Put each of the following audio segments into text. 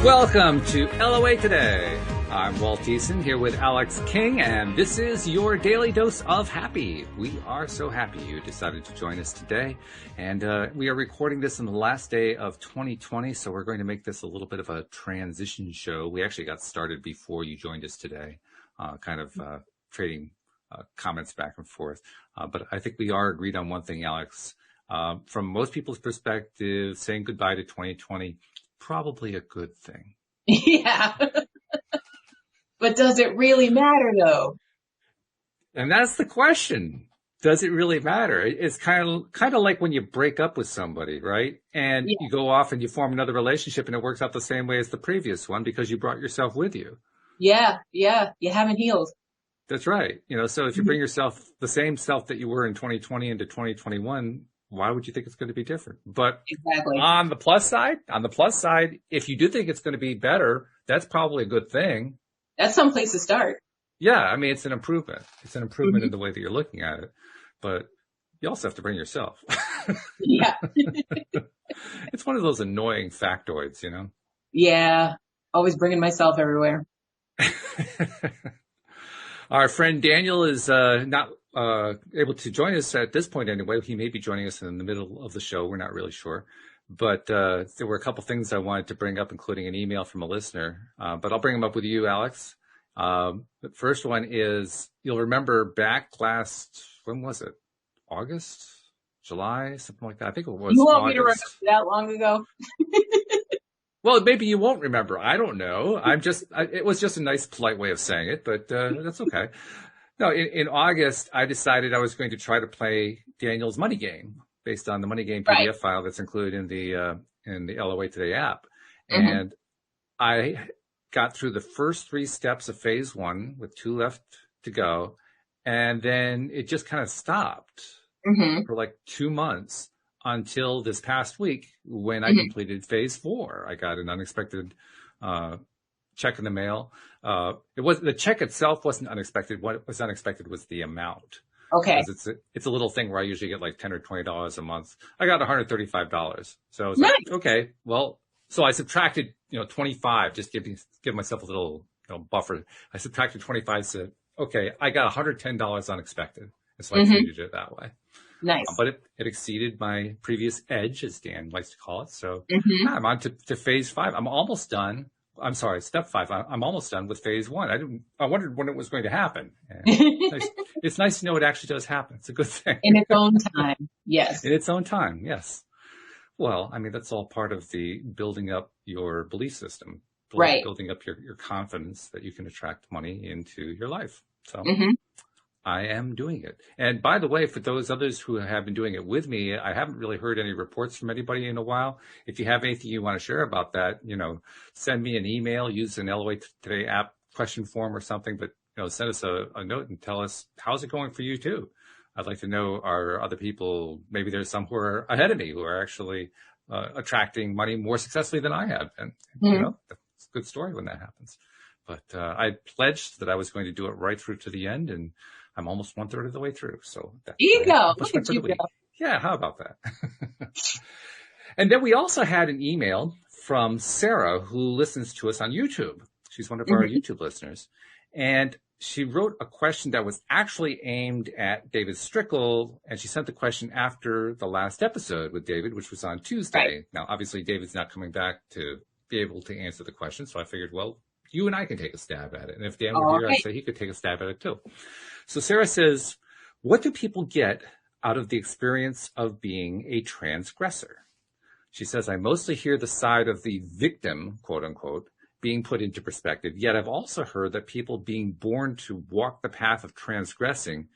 Welcome to LOA Today. I'm Walt Thiessen here with Alex King, and this is your daily dose of happy. We are so happy you decided to join us today, and we are recording this on the last day of 2020, so we're going to make this a little bit of a transition show. We actually got started before you joined us today, trading comments back and forth, but I think we are agreed on one thing, Alex. From most people's perspective, saying goodbye to 2020, probably a good thing. Yeah. But does it really matter, though? And that's the question. Does it really matter? It's kind of like when you break up with somebody, right? And you go off and you form another relationship and it works out the same way as the previous one because you brought yourself with you. Yeah. You haven't healed. That's right. So if you bring yourself, the same self that you were in 2020 into 2021, why would you think it's going to be different? But exactly. on the plus side, if you do think it's going to be better, that's probably a good thing. That's some place to start. Yeah. I mean, it's an improvement. It's an improvement in the way that you're looking at it, but you also have to bring yourself. Yeah. It's one of those annoying factoids, Yeah. Always bringing myself everywhere. Our friend Daniel is not able to join us at this point anyway. He may be joining us in the middle of the show. We're not really sure. But there were a couple things I wanted to bring up, including an email from a listener. But I'll bring them up with you, Alex. The first one is, you'll remember back when was it? August? July? Something like that. I think it was. You want August. me to remember that long ago? Well, maybe you won't remember. I don't know. It was just a nice, polite way of saying it, but that's okay. No, in August, I decided I was going to try to play Daniel's Money Game based on the Money Game PDF file that's included in the LOA Today app. Mm-hmm. And I got through the first 3 steps of phase 1 with 2 left to go. And then it just kind of stopped for like 2 months until this past week when I completed phase 4. I got an unexpected check in the mail. The check itself wasn't unexpected. What was unexpected was the amount. Okay. Because it's a little thing where I usually get like $10 or $20 a month. I got $135. So I was nice. like, okay, well, so I subtracted, 25, just give myself a little buffer. I subtracted 25, said, okay, I got $110 unexpected. And so I treated it that way. Nice. But it exceeded my previous edge, as Dan likes to call it. So I'm on to phase 5. I'm almost done. I'm sorry, step 5. I'm almost done with phase 1. I wondered when it was going to happen. It's nice to know it actually does happen. It's a good thing. In its own time. Yes. In its own time. Yes. Well, I mean, that's all part of the building up your belief system, building up your confidence that you can attract money into your life. So I am doing it. And by the way, for those others who have been doing it with me, I haven't really heard any reports from anybody in a while. If you have anything you want to share about that, send me an email, use an LOA Today app question form or something, but, send us a note and tell us, how's it going for you too? I'd like to know, are other people, maybe there's some who are ahead of me who are actually attracting money more successfully than I have. And, it's a good story when that happens. But I pledged that I was going to do it right through to the end, and I'm almost 1/3 of the way through. So there you go. Look at you go. Yeah, how about that? And then we also had an email from Sarah, who listens to us on YouTube. She's one of our YouTube listeners. And she wrote a question that was actually aimed at David Strickle, and she sent the question after the last episode with David, which was on Tuesday. Right. Now, obviously, David's not coming back to be able to answer the question, so I figured, well, you and I can take a stab at it. And if Dan were here, I'd say he could take a stab at it too. So Sarah says, what do people get out of the experience of being a transgressor? She says, I mostly hear the side of the victim, quote unquote, being put into perspective. Yet I've also heard that people being born to walk the path of transgressing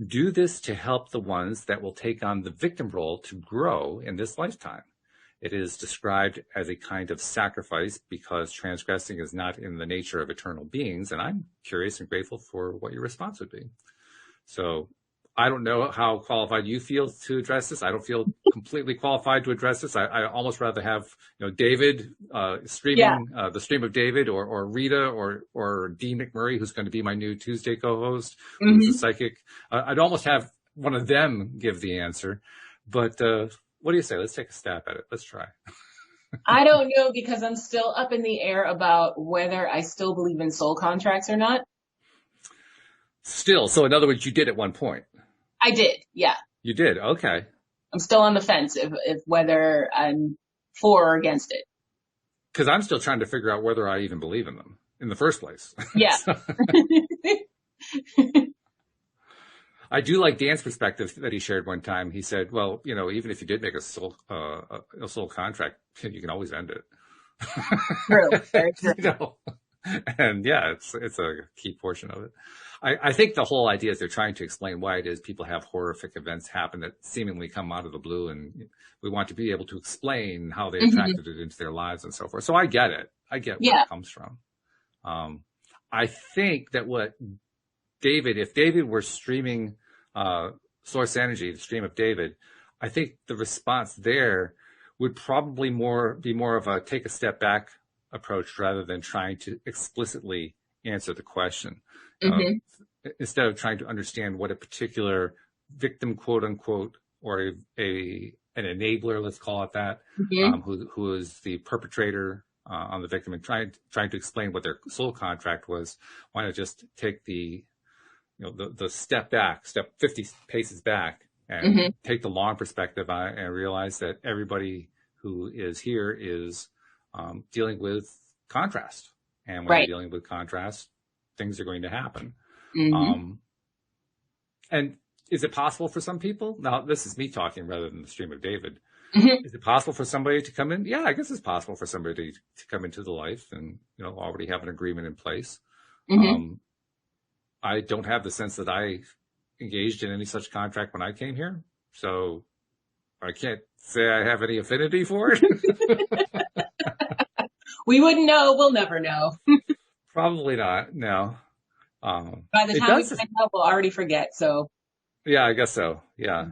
do this to help the ones that will take on the victim role to grow in this lifetime. It is described as a kind of sacrifice because transgressing is not in the nature of eternal beings. And I'm curious and grateful for what your response would be. So I don't know how qualified you feel to address this. I don't feel completely qualified to address this. I almost rather have, David streaming the stream of David, or Rita, or Dean McMurray, who's going to be my new Tuesday co-host, who's a psychic. I'd almost have one of them give the answer. But what do you say? Let's take a stab at it. Let's try. I don't know because I'm still up in the air about whether I still believe in soul contracts or not. Still, so in other words, you did at one point. I did, yeah. You did, okay. I'm still on the fence if whether I'm for or against it. Because I'm still trying to figure out whether I even believe in them in the first place. Yeah. So, I do like Dan's perspective that he shared one time. He said, well, even if you did make a soul contract, you can always end it. True. Very true. And yeah, it's a key portion of it. I think the whole idea is they're trying to explain why it is people have horrific events happen that seemingly come out of the blue, and we want to be able to explain how they attracted it into their lives and so forth. So I get it. I get where it comes from. I think that if David were streaming Source Energy, the stream of David, I think the response there would probably be more of a take a step back approach rather than trying to explicitly answer the question. Instead of trying to understand what a particular victim, quote unquote, or an enabler, let's call it that, who is the perpetrator on the victim, and trying to explain what their soul contract was. Why not just take the step 50 paces back and take the long perspective and realize that everybody who is here is dealing with contrast. And when you're dealing with contrast, things are going to happen. And is it possible for some people? Now, this is me talking rather than the stream of David. Is it possible for somebody to come in? Yeah, I guess it's possible for somebody to come into the life and, already have an agreement in place. I don't have the sense that I engaged in any such contract when I came here. So I can't say I have any affinity for it. We wouldn't know. We'll never know. Probably not. No. By the time we find out, we'll already forget. So. Yeah, I guess so. Yeah.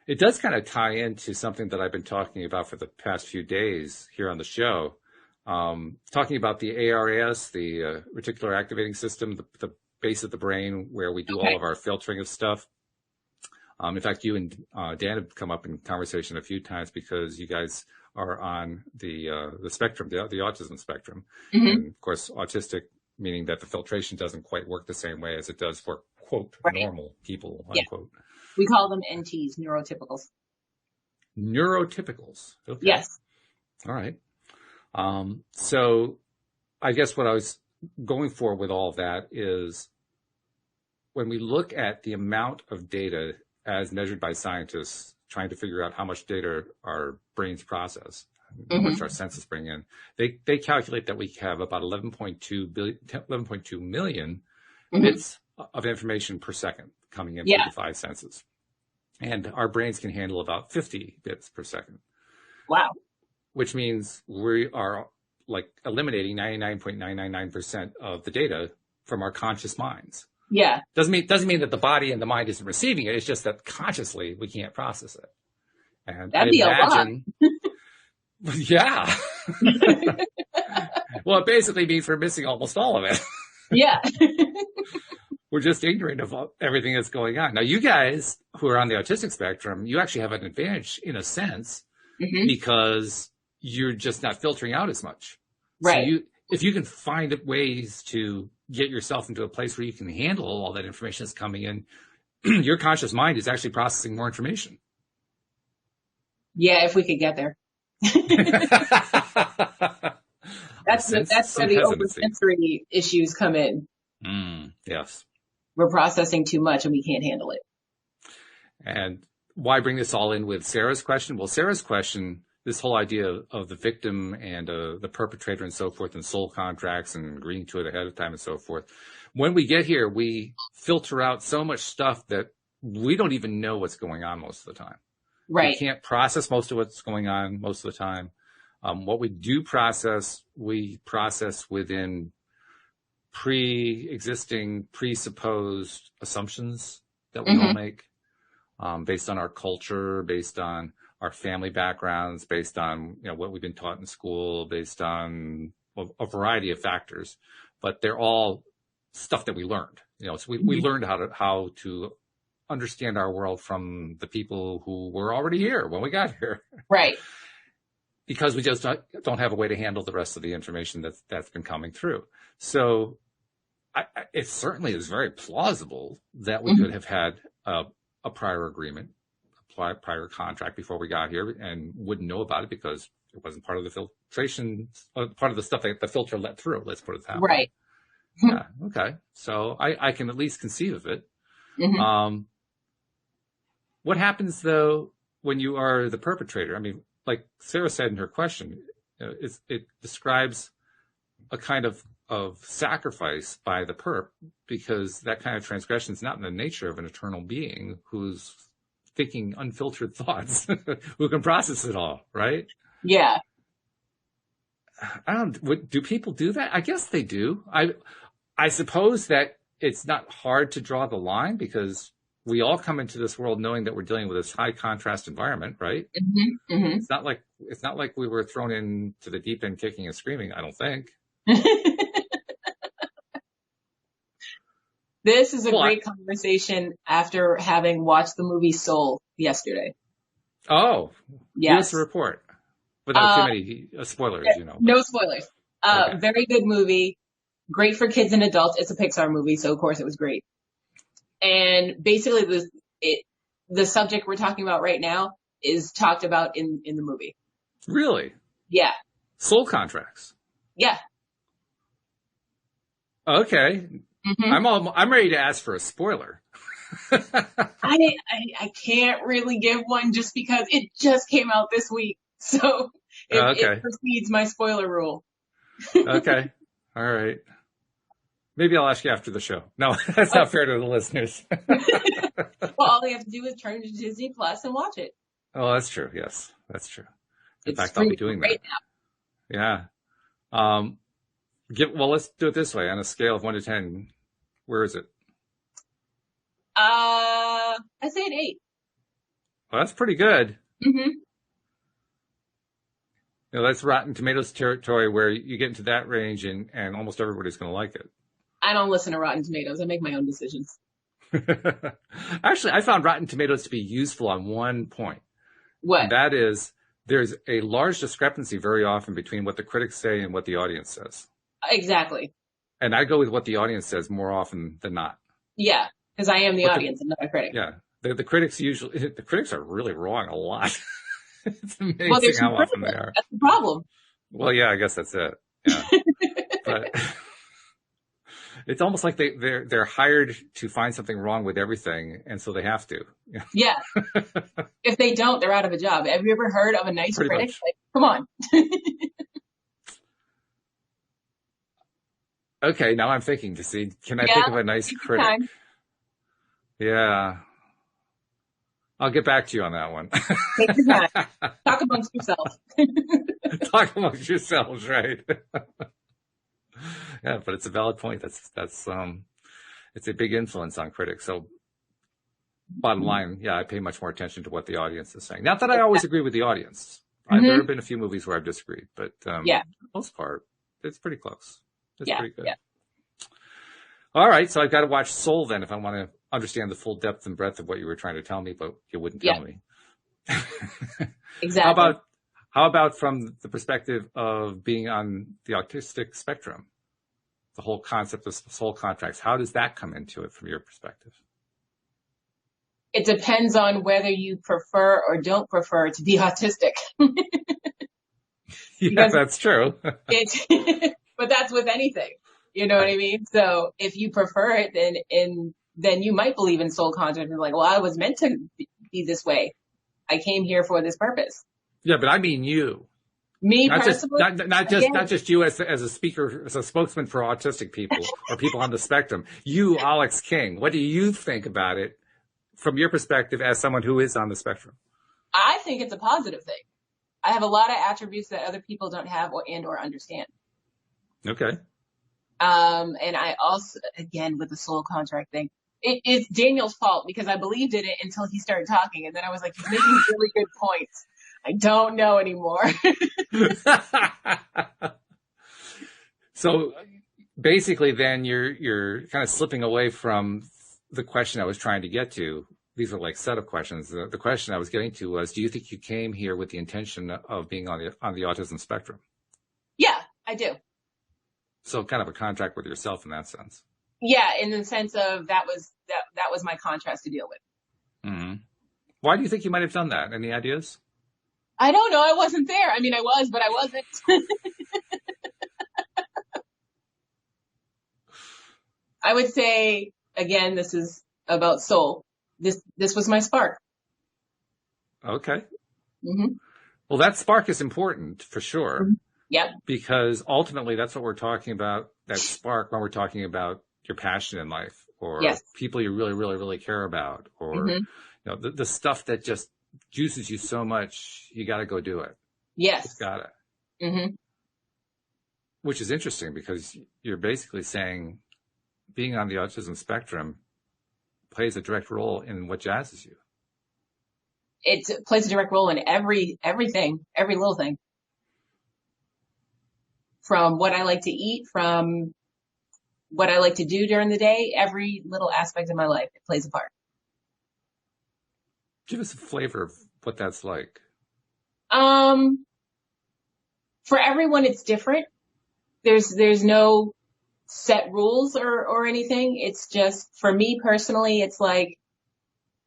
It does kind of tie into something that I've been talking about for the past few days here on the show. Talking about the ARAS, the reticular activating system, the base of the brain where we do all of our filtering of stuff. In fact, you and Dan have come up in conversation a few times because you guys are on the spectrum, the autism spectrum. And of course, autistic, meaning that the filtration doesn't quite work the same way as it does for, quote, normal people, unquote. Yeah. We call them NTs, neurotypicals. Neurotypicals. Okay. Yes. All right. So I guess what I was going for with all of that is when we look at the amount of data as measured by scientists trying to figure out how much data our brains process, how much our senses bring in, they calculate that we have about 11.2 million bits of information per second coming in through the five senses. And our brains can handle about 50 bits per second. Wow. Which means we are like eliminating 99.999% of the data from our conscious minds. Yeah. Doesn't mean that the body and the mind isn't receiving it. It's just that consciously we can't process it. And that'd be a lot. Yeah. Well, it basically means we're missing almost all of it. Yeah. We're just ignorant of everything that's going on. Now, you guys who are on the autistic spectrum, you actually have an advantage in a sense because you're just not filtering out as much. Right. So if you can find ways to get yourself into a place where you can handle all that information that's coming in, your conscious mind is actually processing more information. Yeah, if we could get there. That's where the oversensory issues come in. Yes. We're processing too much and we can't handle it. And why bring this all in with Sarah's question? Well, Sarah's question, this whole idea of the victim and the perpetrator and so forth and soul contracts and agreeing to it ahead of time and so forth. When we get here, we filter out so much stuff that we don't even know what's going on most of the time. Right. We can't process most of what's going on most of the time. What we do process, we process within pre-existing, presupposed assumptions that we all make, based on our culture, based on our family backgrounds, based on what we've been taught in school, based on a variety of factors. But they're all stuff that we learned. So we learned how to understand our world from the people who were already here when we got here. Right. because we just don't have a way to handle the rest of the information that's been coming through. So it certainly is very plausible that we could have had a prior agreement, a prior contract before we got here and wouldn't know about it because it wasn't part of the filtration, part of the stuff that the filter let through. Let's put it that way. Right. Yeah. Okay. So I can at least conceive of it. Mm-hmm. What happens though when you are the perpetrator? I mean, like Sarah said in her question, it describes a kind of sacrifice by the perp, because that kind of transgression is not in the nature of an eternal being who's thinking unfiltered thoughts, who can process it all, right? Yeah. Do people do that? I guess they do. I suppose that it's not hard to draw the line because we all come into this world knowing that we're dealing with this high contrast environment, right? Mm-hmm, mm-hmm. It's not like we were thrown into the deep end kicking and screaming, I don't think. This is a great conversation after having watched the movie Soul yesterday. Oh, yes. Give us a report without too many spoilers, you know. No spoilers. Okay. Very good movie. Great for kids and adults. It's a Pixar movie, so of course it was great. And basically the subject we're talking about right now is talked about in the movie. Really? Yeah. Soul contracts. Yeah. Okay. Mm-hmm. I'm ready to ask for a spoiler. I can't really give one just because it just came out this week. So it precedes my spoiler rule. Okay. All right. Maybe I'll ask you after the show. No, that's not fair to the listeners. Well, all they have to do is turn to Disney Plus and watch it. Oh, that's true. Yes, that's true. In fact, I'll be doing that. Now. Yeah. Well, let's do it this way. On a scale of 1 to 10, where is it? I say an 8. Well, that's pretty good. Mm-hmm. You know, that's Rotten Tomatoes territory where you get into that range and almost everybody's going to like it. I don't listen to Rotten Tomatoes. I make my own decisions. Actually, I found Rotten Tomatoes to be useful on one point. What? And that is, there's a large discrepancy very often between what the critics say and what the audience says. Exactly. And I go with what the audience says more often than not. Yeah, because I am the audience and not a critic. Yeah. The critics are really wrong a lot. It's amazing how often they are. That's the problem. Well, yeah, I guess that's it. Yeah. But it's almost like they're hired to find something wrong with everything, and so they have to. Yeah. If they don't, they're out of a job. Have you ever heard of a nice critic? Like, come on. Okay, now I'm thinking to see, can I think of a nice critic? Time. Yeah. I'll get back to you on that one. Take your time. Talk amongst yourselves. Talk amongst yourselves, right? Yeah, but it's a valid point. That's it's a big influence on critics. So bottom line, yeah, I pay much more attention to what the audience is saying. Not that I always agree with the audience. Mm-hmm. There have been a few movies where I've disagreed, but for the most part, it's pretty close. It's pretty good. Yeah. All right, so I've got to watch Soul then if I want to understand the full depth and breadth of what you were trying to tell me, but you wouldn't tell me. Exactly. How about from the perspective of being on the autistic spectrum, the whole concept of soul contracts? How does that come into it from your perspective? It depends on whether you prefer or don't prefer to be autistic. Yeah, that's true. But that's with anything. You know what I mean? So if you prefer it, then you might believe in soul contracts. Like, well, I was meant to be this way. I came here for this purpose. Yeah, but I mean you. Me personally? Not just you as a speaker, as a spokesman for autistic people or people on the spectrum. You, Alyx King, what do you think about it from your perspective as someone who is on the spectrum? I think it's a positive thing. I have a lot of attributes that other people don't have or understand. Okay. And I also, again, with the soul contract thing, it's Daniel's fault because I believed in it until he started talking. And then I was like, he's making really good points. I don't know anymore. So basically then you're kind of slipping away from the question I was trying to get to. these are like set of questions. The question I was getting to was, do you think you came here with the intention of being on the autism spectrum? Yeah, I do. So kind of a contract with yourself in that sense. Yeah, in the sense of that was my contrast to deal with. Mm-hmm. Why do you think you might have done that? Any ideas? I don't know. I wasn't there. I mean, I was, but I wasn't. I would say, again, this is about soul. This was my spark. Okay. Mm-hmm. Well, that spark is important for sure. Mm-hmm. Yep. Because ultimately that's what we're talking about, that spark, when we're talking about your passion in life, or yes. people you really, really, really care about, or mm-hmm. The stuff that just juices you so much, you got to go do it. Yes. Just got it. Mm-hmm. Which is interesting because you're basically saying being on the autism spectrum plays a direct role in what jazzes you. It plays a direct role in everything, every little thing. From what I like to eat, from what I like to do during the day, every little aspect of my life, it plays a part. Give us a flavor of what that's like. For everyone, it's different. There's no set rules or anything. It's just, for me personally, it's like,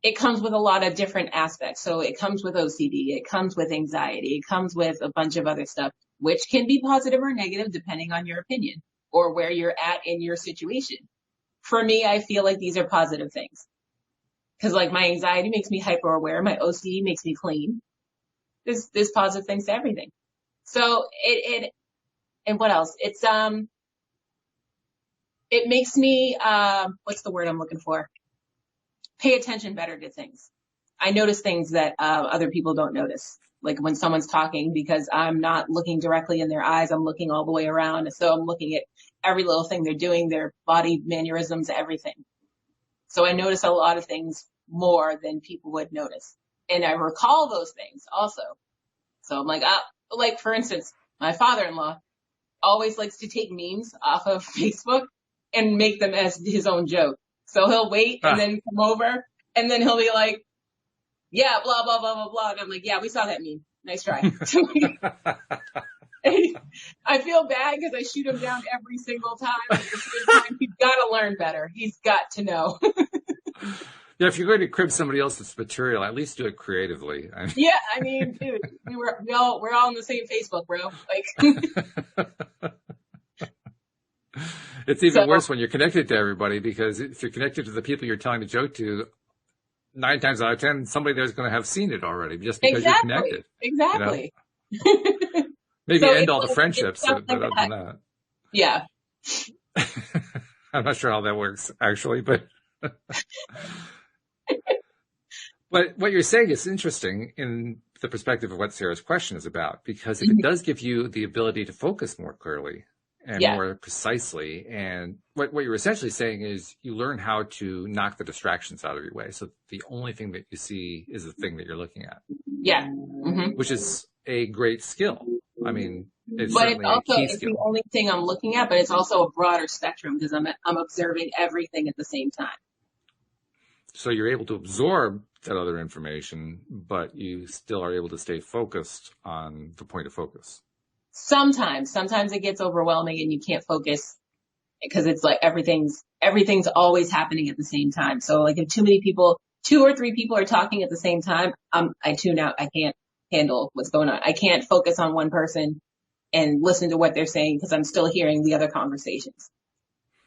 it comes with a lot of different aspects. So it comes with OCD, it comes with anxiety, it comes with a bunch of other stuff, which can be positive or negative depending on your opinion or where you're at in your situation. For me, I feel like these are positive things. Cause like my anxiety makes me hyper aware. My OCD makes me clean. There's positive things to everything. So and what else? It makes me, what's the word I'm looking for? Pay attention better to things. I notice things that other people don't notice. Like when someone's talking, because I'm not looking directly in their eyes, I'm looking all the way around. So I'm looking at every little thing they're doing, their body mannerisms, everything. So I notice a lot of things more than people would notice. And I recall those things also. So I'm like, like for instance, my father-in-law always likes to take memes off of Facebook and make them as his own joke. So he'll wait and then come over and then he'll be like, yeah, blah, blah, blah, blah, blah. And I'm like, yeah, we saw that meme. Nice try. I feel bad because I shoot him down every single time. At the same time, he's got to learn better. He's got to know. Yeah, if you're going to crib somebody else's material, at least do it creatively. Yeah, I mean, dude, we're all on the same Facebook, bro. Like, it's even worse when you're connected to everybody, because if you're connected to the people you're telling the joke to, 9 times out of 10, somebody there's going to have seen it already just because you're connected. Exactly. Maybe so end all the friendships, but other than that. Yeah. I'm not sure how that works, actually, but. But what you're saying is interesting in the perspective of what Sarah's question is about, because if it does give you the ability to focus more clearly and more precisely, and what you're essentially saying is you learn how to knock the distractions out of your way. So the only thing that you see is the thing that you're looking at. Yeah. Which is a great skill. I mean, it's but certainly a key skill. It's the only thing I'm looking at, but it's also a broader spectrum because I'm observing everything at the same time. So you're able to absorb that other information, but you still are able to stay focused on the point of focus. Sometimes it gets overwhelming and you can't focus because it's like everything's always happening at the same time. So like if 2 or 3 people are talking at the same time, I tune out. I can't handle what's going on. I can't focus on one person and listen to what they're saying because I'm still hearing the other conversations.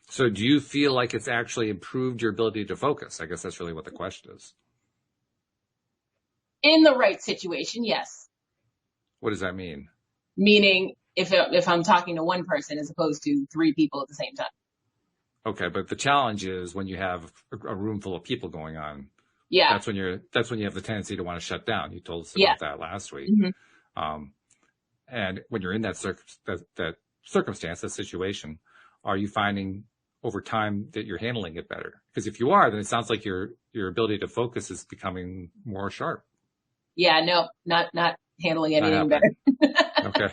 So do you feel like it's actually improved your ability to focus? I guess that's really what the question is. In the right situation, yes. What does that mean? Meaning if I'm talking to one person as opposed to 3 people at the same time. Okay, but the challenge is when you have a room full of people going on. Yeah. That's when you have the tendency to want to shut down. You told us about that last week. And when you're in that circumstance, that situation, are you finding over time that you're handling it better? Because if you are, then it sounds like your ability to focus is becoming more sharp. Yeah, no, not handling anything better. Okay.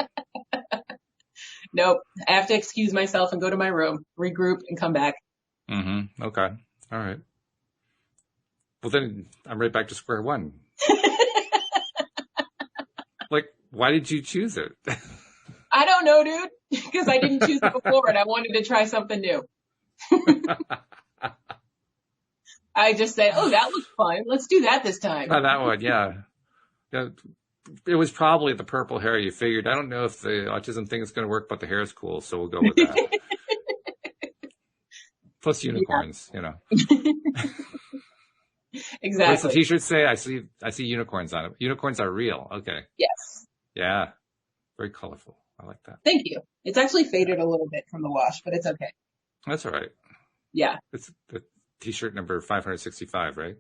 Nope. I have to excuse myself and go to my room, regroup, and come back. Okay. All right. Well, then I'm right back to square one. Like, why did you choose it? I don't know, dude, because I didn't choose it before and I wanted to try something new. I just said, oh, that looks fun. Let's do that this time. Oh, that one, yeah. It was probably the purple hair. You figured, I don't know if the autism thing is going to work, but the hair is cool, so we'll go with that. Plus unicorns, you know. Exactly. What does the t-shirt say? I see unicorns on it. Unicorns are real. Okay. Yes. Yeah. Very colorful. I like that. Thank you. It's actually faded a little bit from the wash, but it's okay. That's all right. Yeah. It's the t-shirt number 565, right?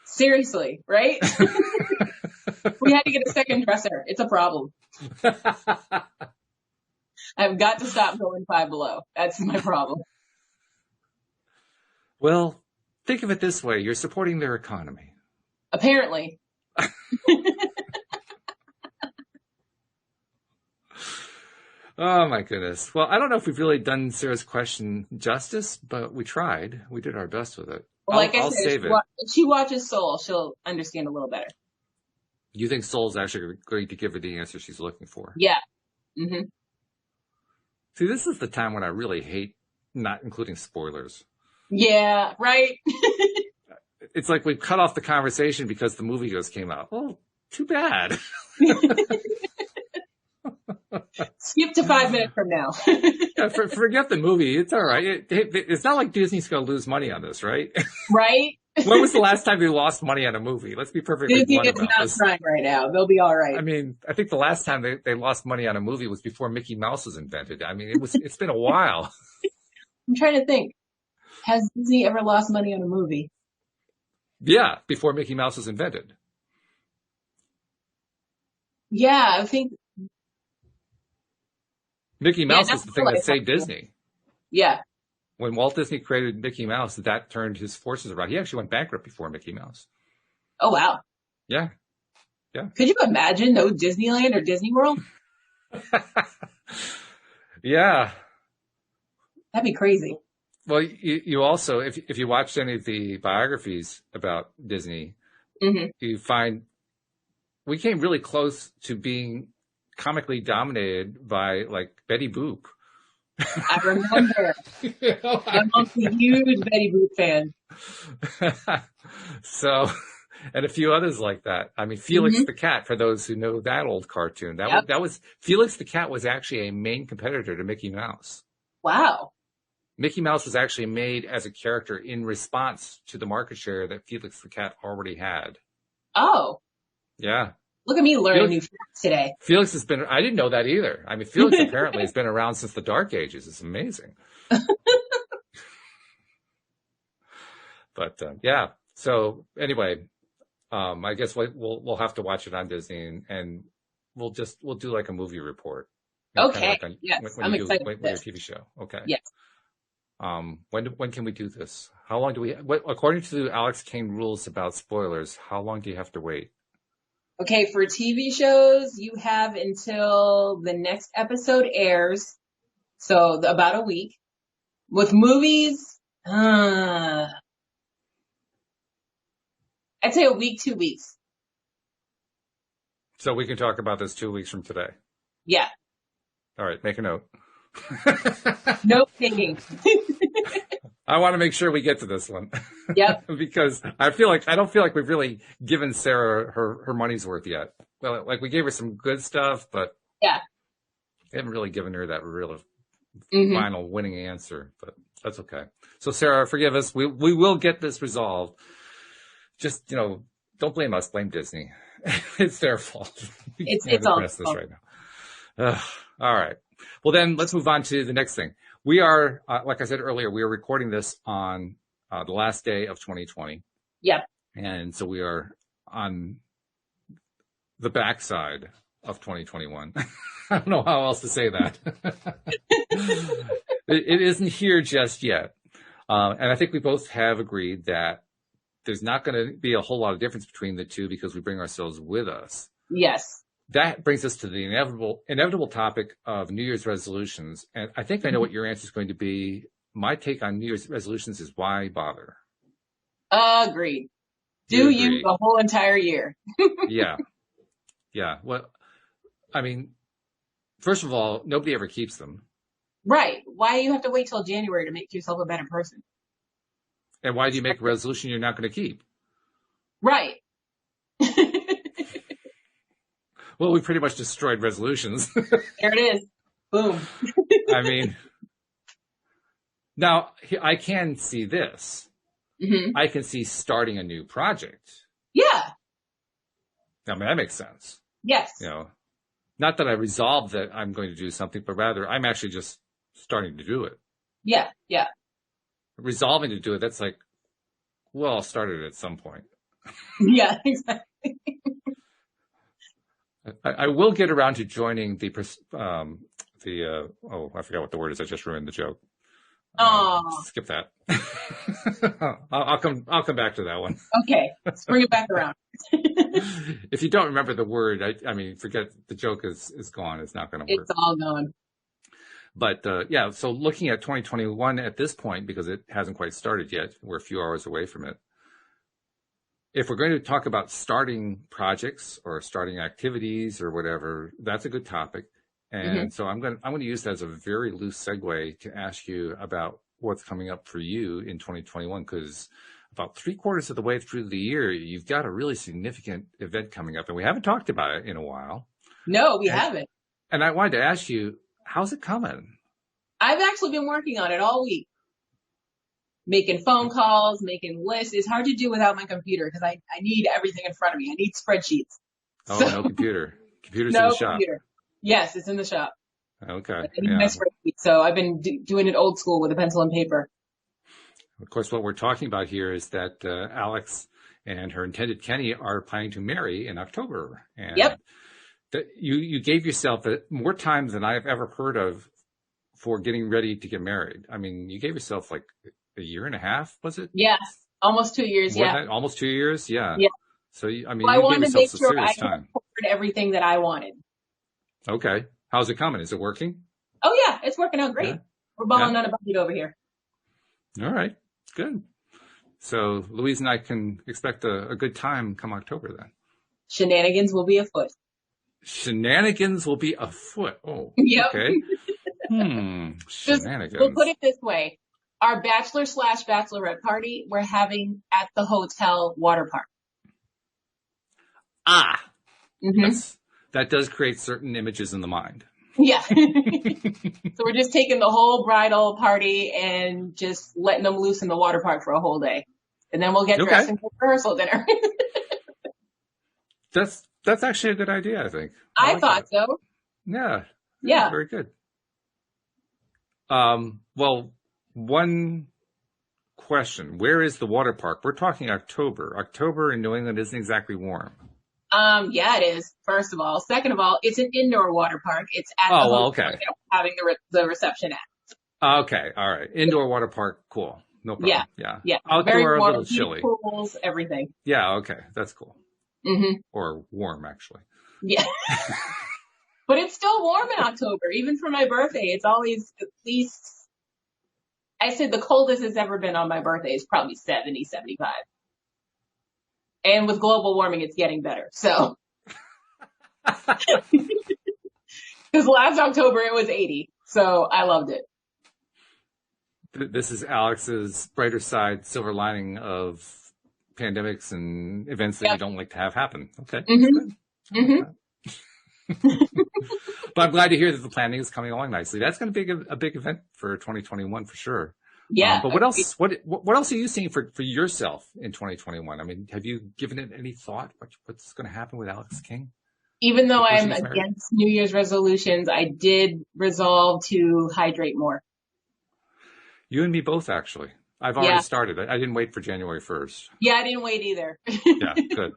Seriously, right? We had to get a second dresser. It's a problem. I've got to stop going Five Below. That's my problem. Well, think of it this way. You're supporting their economy. Apparently. Oh, my goodness. Well, I don't know if we've really done Sarah's question justice, but we tried. We did our best with it. Well, I'll said, if she watches Soul, she'll understand a little better. You think Soul's actually going to give her the answer she's looking for? Yeah. Mm-hmm. See, this is the time when I really hate not including spoilers. Yeah, right? It's like we've cut off the conversation because the movie just came out. Well, too bad. Skip to 5 minutes from now. Yeah, forget the movie. It's all right. It's not like Disney's going to lose money on this, right? Right? When was the last time they lost money on a movie? Let's be perfectly blunt about this. Disney is not trying right now. They'll be all right. I mean, I think the last time they lost money on a movie was before Mickey Mouse was invented. I mean, it's been a while. I'm trying to think. Has Disney ever lost money on a movie? Yeah, before Mickey Mouse was invented. Yeah, I think Mickey Mouse was the thing that saved Disney. Yeah. When Walt Disney created Mickey Mouse, that turned his forces around. He actually went bankrupt before Mickey Mouse. Oh, wow. Yeah. Yeah. Could you imagine, no Disneyland or Disney World? Yeah. That'd be crazy. Well, you also, if you watched any of the biographies about Disney, mm-hmm. you find we came really close to being comically dominated by like Betty Boop. I remember. I'm a huge Betty Boop fan. So, and a few others like that. I mean, Felix mm-hmm. the Cat, for those who know that old cartoon, that was Felix the Cat was actually a main competitor to Mickey Mouse. Wow. Mickey Mouse was actually made as a character in response to the market share that Felix the Cat already had. Oh. Yeah. Look at me learning new facts today. Felix has been, I didn't know that either. I mean, Felix apparently has been around since the Dark Ages. It's amazing. But, yeah. So anyway, I guess we'll have to watch it on Disney and we'll do like a movie report. Okay. Like yes. I'm excited with your TV show. Okay. Yes. When can we do this? How long do we, according to Alyx Kane rules about spoilers, how long do you have to wait? Okay, for TV shows, you have until the next episode airs. So about a week. With movies, I'd say a week, 2 weeks. So we can talk about this 2 weeks from today. Yeah. All right, make a note. Note taking. I want to make sure we get to this one. Yep. Because I don't feel like we've really given Sarah her money's worth yet. Well, like we gave her some good stuff, but yeah, we haven't really given her that real mm-hmm. final winning answer, but that's okay. So Sarah, forgive us. We will get this resolved. Just, don't blame us, blame Disney. It's their fault. It's all this right now. All right. Well, then let's move on to the next thing. We are, like I said earlier, we are recording this on the last day of 2020. Yep. And so we are on the backside of 2021. I don't know how else to say that. It isn't here just yet. And I think we both have agreed that there's not going to be a whole lot of difference between the two because we bring ourselves with us. Yes. That brings us to the inevitable topic of New Year's resolutions. And I think I know what your answer is going to be. My take on New Year's resolutions is why bother? Agreed. Do you the whole entire year. Yeah. Yeah. Well, I mean, first of all, nobody ever keeps them. Right. Why do you have to wait till January to make yourself a better person? And why do you make a resolution you're not going to keep? Right. Well, we pretty much destroyed resolutions. There it is. Boom. I mean, now I can see this. Mm-hmm. I can see starting a new project. Yeah. I mean, that makes sense. Yes. You know, not that I resolved that I'm going to do something, but rather I'm actually just starting to do it. Yeah. Yeah. Resolving to do it, that's like, well, I'll start it at some point. Yeah, exactly. I will get around to joining I forgot what the word is. I just ruined the joke. Skip that. I'll come back to that one. Okay. Let's bring it back around. If you don't remember the word, I mean, forget the joke is gone. It's not going to work. It's all gone. But, yeah, so looking at 2021 at this point, because it hasn't quite started yet, we're a few hours away from it. If we're going to talk about starting projects or starting activities or whatever, that's a good topic. And so I'm going to use that as a very loose segue to ask you about what's coming up for you in 2021, because about 3/4 of the way through the year, you've got a really significant event coming up, and we haven't talked about it in a while. No, we haven't. And I wanted to ask you, how's it coming? I've actually been working on it all week. Making phone calls, making lists. It's hard to do without my computer because I need everything in front of me. I need spreadsheets. Oh, so, no computer. Computer's in the shop. Computer. Yes, it's in the shop. Okay. I need my spreadsheet. So I've been doing it old school with a pencil and paper. Of course, what we're talking about here is that Alyx and her intended Kenny are planning to marry in October. And yep. You gave yourself more time than I've ever heard of for getting ready to get married. I mean, you gave yourself like a year and a half, was it? Yes, almost 2 years. More than that? Almost 2 years. Yeah. Yeah. So I mean, well, you gave yourself some serious time. I wanted everything that I wanted. Okay. How's it coming? Is it working? Oh yeah, it's working out great. Yeah. We're balling on a budget over here. All right. Good. So Louise and I can expect a good time come October then. Shenanigans will be afoot. Shenanigans will be afoot. Oh, yep. Okay. Shenanigans. We'll put it this way. Our bachelor/bachelorette party we're having at the hotel water park. That does create certain images in the mind. Yeah. So we're just taking the whole bridal party and just letting them loose in the water park for a whole day. And then we'll get dressed and go rehearsal dinner. That's actually a good idea, I think. I thought so. Yeah. Yeah. Very good. Well, one question. Where is the water park? We're talking October. October in New England isn't exactly warm. Yeah, it is. First of all. Second of all, it's an indoor water park. It's at the hotel okay. Having the reception at. Okay. All right. Indoor water park. Cool. No problem. Yeah. Outdoor, very a little chilly. Pools, everything. Yeah. Okay. That's cool. Mm-hmm. Or warm, actually. Yeah. But it's still warm in October, even for my birthday. It's always at least, I said the coldest it's ever been on my birthday is probably 70, 75. And with global warming, it's getting better. So, because last October it was 80. So I loved it. This is Alyx's brighter side, silver lining of pandemics and events that you don't like to have happen. Okay. Mm-hmm. Mm-hmm. But I'm glad to hear that the planning is coming along nicely. That's going to be a big event for 2021 for sure. Yeah. But what else? What else are you seeing for yourself in 2021? I mean, have you given it any thought? What's going to happen with Alyx King? Even though I'm against New Year's resolutions, I did resolve to hydrate more. You and me both, actually. I've already started. I didn't wait for January 1st. Yeah, I didn't wait either. Yeah, good.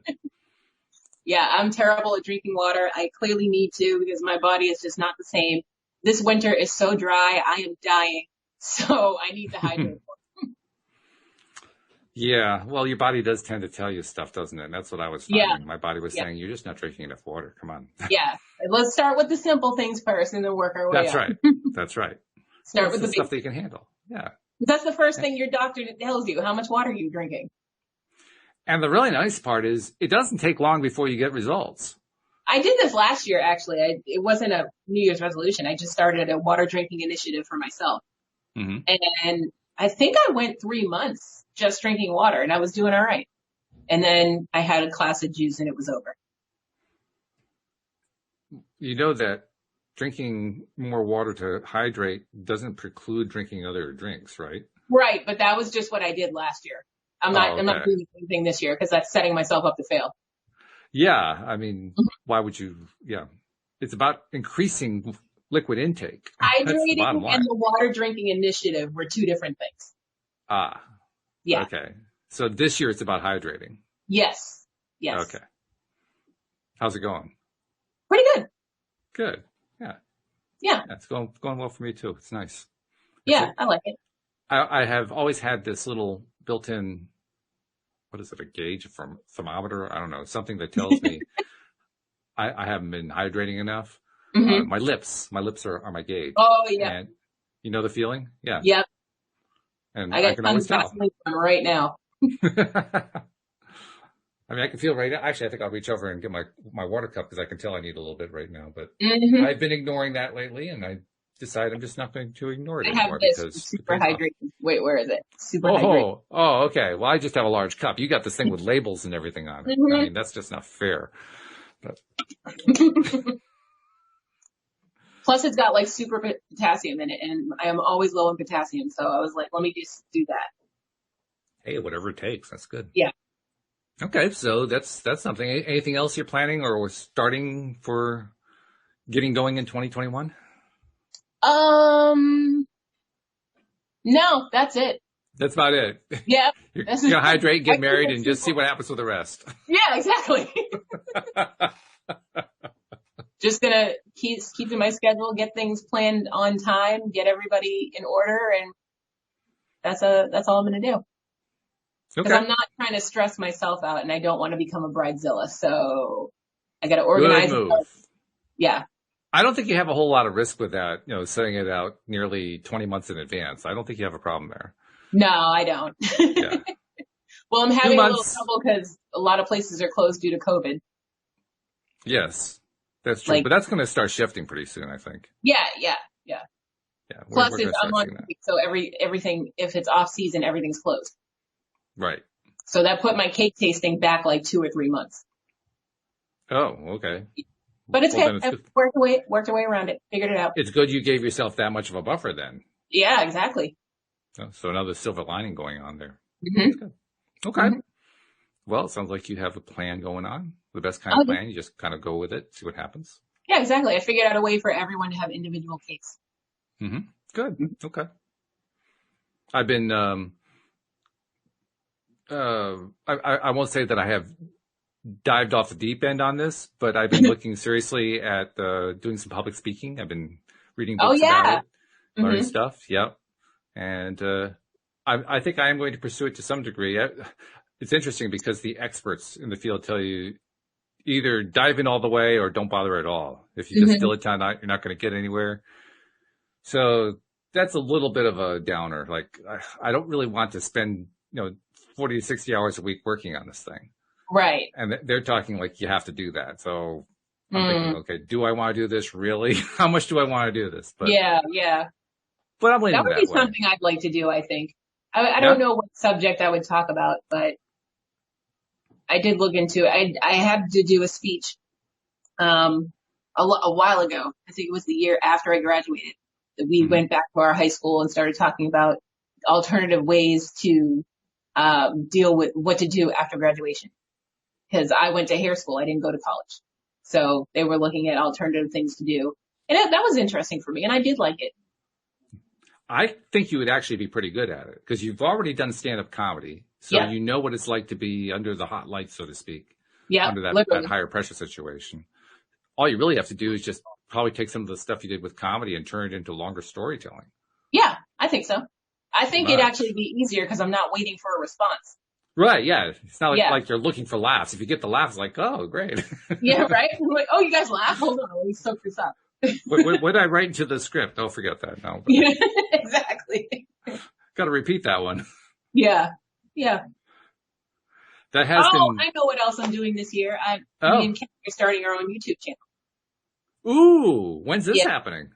Yeah, I'm terrible at drinking water. I clearly need to because my body is just not the same. This winter is so dry. I am dying. So I need to hydrate more. Yeah, well, your body does tend to tell you stuff, doesn't it? And that's what I was finding. Yeah. My body was saying, you're just not drinking enough water. Come on. Yeah. Let's start with the simple things first and then work our way up. That's right. That's right. Start with the stuff that you can handle. Yeah. That's the first thing your doctor tells you. How much water are you drinking? And the really nice part is it doesn't take long before you get results. I did this last year, actually. It wasn't a New Year's resolution. I just started a water drinking initiative for myself. Mm-hmm. And I think I went 3 months just drinking water, and I was doing all right. And then I had a glass of juice and it was over. You know that drinking more water to hydrate doesn't preclude drinking other drinks, right? Right. But that was just what I did last year. I'm not doing anything this year because that's setting myself up to fail. Yeah. I mean, why would you? Yeah. It's about increasing liquid intake. Hydrating and the water drinking initiative were two different things. Ah. Yeah. Okay. So this year it's about hydrating. Yes. Yes. Okay. How's it going? Pretty good. Good. Yeah. Yeah. It's going well for me too. It's nice. Yeah, I like it. I have always had this little built-in, what is it, a gauge from thermometer? I don't know, something that tells me I haven't been hydrating enough. Mm-hmm. My lips are my gauge. Oh, yeah. And you know the feeling? Yeah. Yep. And I can always tell. Right now. I mean, I can feel right now. Actually, I think I'll reach over and get my water cup because I can tell I need a little bit right now. But I've been ignoring that lately, and I decided I'm just not going to ignore it anymore. I have this super hydration. Wait, where is it? Super hydration. Oh, okay. Well, I just have a large cup. You got this thing with labels and everything on it. I mean, that's just not fair. But. Plus, it's got like super potassium in it, and I am always low in potassium. So I was like, let me just do that. Hey, whatever it takes. That's good. Yeah. Okay, so that's something. Anything else you're planning or starting for getting going in 2021? No, that's it. That's about it. Yeah. You're gonna hydrate, get married, and just see what happens with the rest. Yeah, exactly. Just gonna keep to my schedule, get things planned on time, get everybody in order, and that's all I'm gonna do. Because I'm not trying to stress myself out, and I don't want to become a bridezilla. So I got to organize. Good move. Yeah. I don't think you have a whole lot of risk with that. You know, setting it out nearly 20 months in advance. I don't think you have a problem there. No, I don't. Yeah. Well, I'm having a little trouble because a lot of places are closed due to COVID. Yes, that's true. But that's going to start shifting pretty soon, I think. Yeah. Plus, I'm on week, so everything, if it's off season, everything's closed. Right. So that put my cake tasting back like 2 or 3 months. Oh, okay. But it's good. I've worked a way around it. Figured it out. It's good you gave yourself that much of a buffer then. Yeah, exactly. So another silver lining going on there. Mm-hmm. That's good. Okay. Mm-hmm. Well, it sounds like you have a plan going on. The best kind of plan. You just kind of go with it, see what happens. Yeah, exactly. I figured out a way for everyone to have individual cakes. Mm-hmm. Good. Okay. I've been, I won't say that I have dived off the deep end on this, but I've been looking seriously at doing some public speaking. I've been reading books about it, learning stuff. Yep. And I think I am going to pursue it to some degree. It's interesting because the experts in the field tell you either dive in all the way or don't bother at all. If you just dilettante out, you're not going to get anywhere. So that's a little bit of a downer. Like I don't really want to spend, 40 to 60 hours a week working on this thing. Right. And they're talking like you have to do that. So I'm thinking, okay, do I want to do this really? How much do I want to do this? But yeah. But I'm leaning that would be something I'd like to do, I think. I don't know what subject I would talk about, but I did look into it. I had to do a speech a while ago. I think it was the year after I graduated. We went back to our high school and started talking about alternative ways to deal with what to do after graduation. Because I went to hair school. I didn't go to college. So they were looking at alternative things to do. And that was interesting for me. And I did like it. I think you would actually be pretty good at it because you've already done stand-up comedy. So you know what it's like to be under the hot light, so to speak. Yeah. Under that higher pressure situation. All you really have to do is just probably take some of the stuff you did with comedy and turn it into longer storytelling. Yeah, I think so. I think it'd actually be easier because I'm not waiting for a response. Right, yeah. It's not like you're looking for laughs. If you get the laughs, it's like, oh, great. Yeah, right? I'm like, oh, you guys laugh? Hold on, let me soak this up. What did I write into the script? Don't forget that. No. Yeah, exactly. Got to repeat that one. Yeah. That has been. I know what else I'm doing this year. Me and Ken are starting our own YouTube channel. Ooh, when's this happening?